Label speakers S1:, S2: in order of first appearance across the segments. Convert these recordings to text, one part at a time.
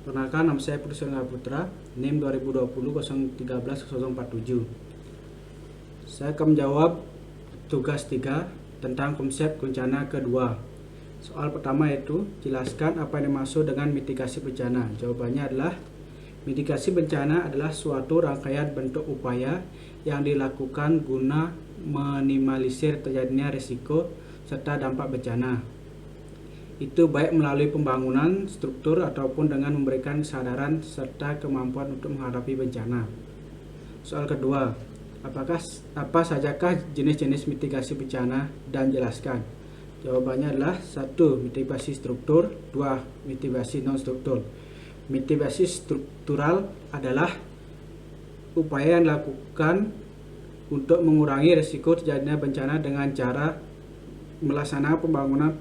S1: Perkenalkan, nama saya Putra Putra, NIM 2020-013-047. Saya akan menjawab tugas 3 tentang konsep bencana kedua. Soal pertama yaitu, jelaskan apa yang dimaksud dengan mitigasi bencana. Jawabannya adalah, mitigasi bencana adalah suatu rangkaian bentuk upaya yang dilakukan guna meminimalisir terjadinya risiko serta dampak bencana. Itu baik melalui pembangunan struktur ataupun dengan memberikan kesadaran serta kemampuan untuk menghadapi bencana. Soal kedua, apa sajakah jenis-jenis mitigasi bencana dan jelaskan? Jawabannya adalah 1. Mitigasi struktur, 2. Mitigasi non-struktur. Mitigasi struktural adalah upaya yang dilakukan untuk mengurangi risiko terjadinya bencana dengan cara melaksanakan pembangunan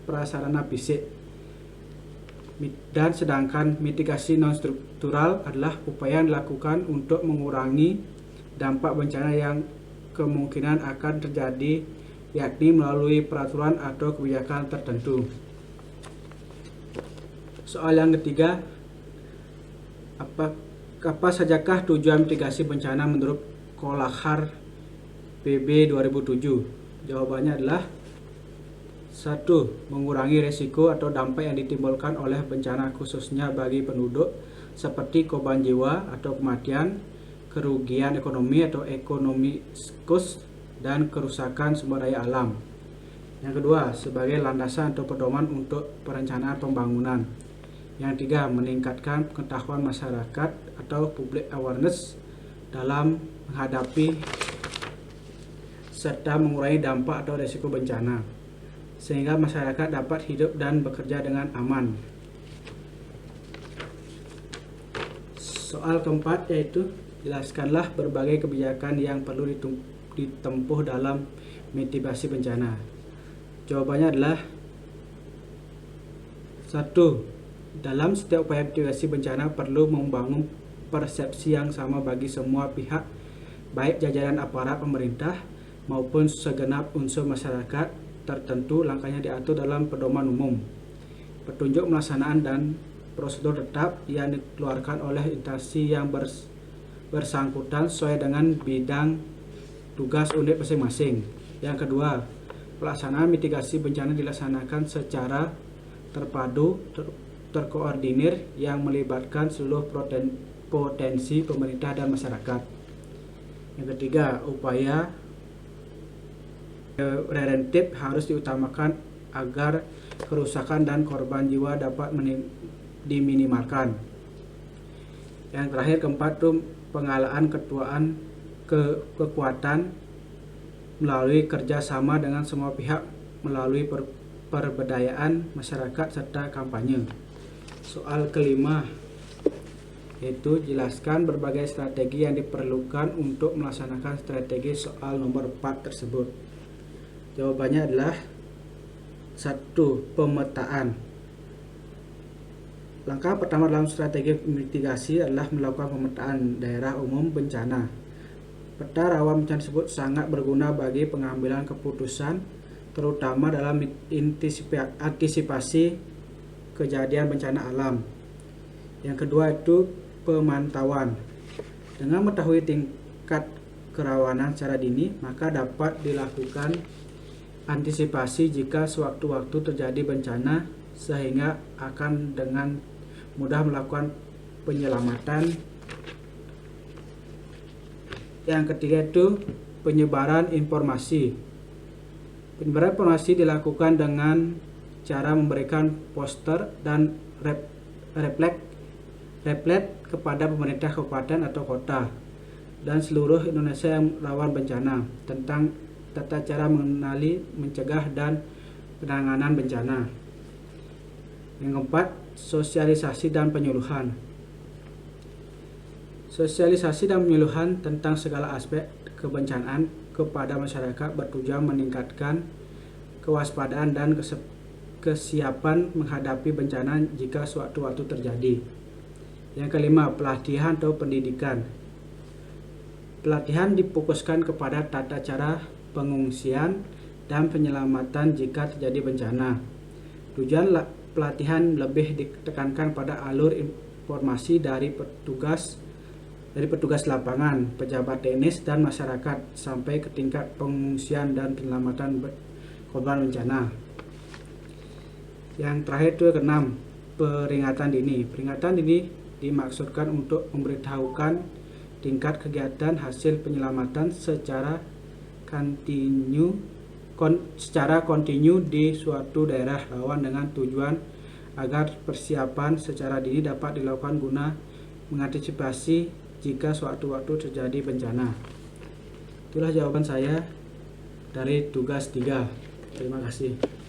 S1: prasarana fisik. Dan sedangkan mitigasi non-struktural adalah upaya yang dilakukan untuk mengurangi dampak bencana yang kemungkinan akan terjadi, yakni melalui peraturan atau kebijakan tertentu. Soal yang ketiga, apa sajakah tujuan mitigasi bencana menurut Kolakar PB 2007? Jawabannya adalah 1. Mengurangi risiko atau dampak yang ditimbulkan oleh bencana khususnya bagi penduduk seperti korban jiwa atau kematian, kerugian ekonomi atau ekonomikus, dan kerusakan sumber daya alam. Yang kedua, sebagai landasan atau pedoman untuk perencanaan pembangunan. Yang tiga, meningkatkan pengetahuan masyarakat atau public awareness dalam menghadapi serta mengurangi dampak atau risiko bencana, sehingga masyarakat dapat hidup dan bekerja dengan aman. Soal keempat yaitu, jelaskanlah berbagai kebijakan yang perlu ditempuh dalam mitigasi bencana. Jawabannya adalah 1. Dalam setiap upaya mitigasi bencana perlu membangun persepsi yang sama bagi semua pihak, baik jajaran aparat pemerintah maupun segenap unsur masyarakat tertentu. Langkahnya diatur dalam pedoman umum, petunjuk pelaksanaan, dan prosedur tetap yang dikeluarkan oleh instansi yang bersangkutan sesuai dengan bidang tugas unit masing-masing. Yang kedua, pelaksanaan mitigasi bencana dilaksanakan secara terpadu, terkoordinir yang melibatkan seluruh potensi pemerintah dan masyarakat. Yang ketiga, upaya preventif harus diutamakan agar kerusakan dan korban jiwa dapat diminimalkan. Yang terakhir, keempat, penggalaan kekuatan melalui kerjasama dengan semua pihak melalui perberdayaan masyarakat serta kampanye. Soal kelima yaitu, jelaskan berbagai strategi yang diperlukan untuk melaksanakan strategi soal nomor 4 tersebut. Jawabannya adalah 1. Pemetaan. Langkah pertama dalam strategi mitigasi adalah melakukan pemetaan daerah umum bencana. Peta rawan bencana tersebut sangat berguna bagi pengambilan keputusan, terutama dalam antisipasi kejadian bencana alam. Yang kedua itu pemantauan. Dengan mengetahui tingkat kerawanan secara dini, maka dapat dilakukan antisipasi jika sewaktu-waktu terjadi bencana, sehingga akan dengan mudah melakukan penyelamatan. Yang ketiga itu penyebaran informasi. Penyebaran informasi dilakukan dengan cara memberikan poster dan replet kepada pemerintah kabupaten atau kota dan seluruh Indonesia yang rawan bencana tentang tata cara mengenali, mencegah, dan penanganan bencana. Yang keempat, sosialisasi dan penyuluhan. Sosialisasi dan penyuluhan tentang segala aspek kebencanaan kepada masyarakat bertujuan meningkatkan kewaspadaan dan kesiapan menghadapi bencana jika sewaktu-waktu terjadi. Yang kelima, pelatihan atau pendidikan. Pelatihan difokuskan kepada tata cara pengungsian dan penyelamatan jika terjadi bencana. Tujuan pelatihan lebih ditekankan pada alur informasi dari petugas lapangan, pejabat teknis dan masyarakat sampai ke tingkat pengungsian dan penyelamatan korban bencana. Yang terakhir itu keenam, peringatan dini. Peringatan dini dimaksudkan untuk memberitahukan tingkat kegiatan hasil penyelamatan secara kontinu di suatu daerah rawan dengan tujuan agar persiapan secara dini dapat dilakukan guna mengantisipasi jika suatu-waktu terjadi bencana. Itulah jawaban saya dari tugas 3. Terima kasih.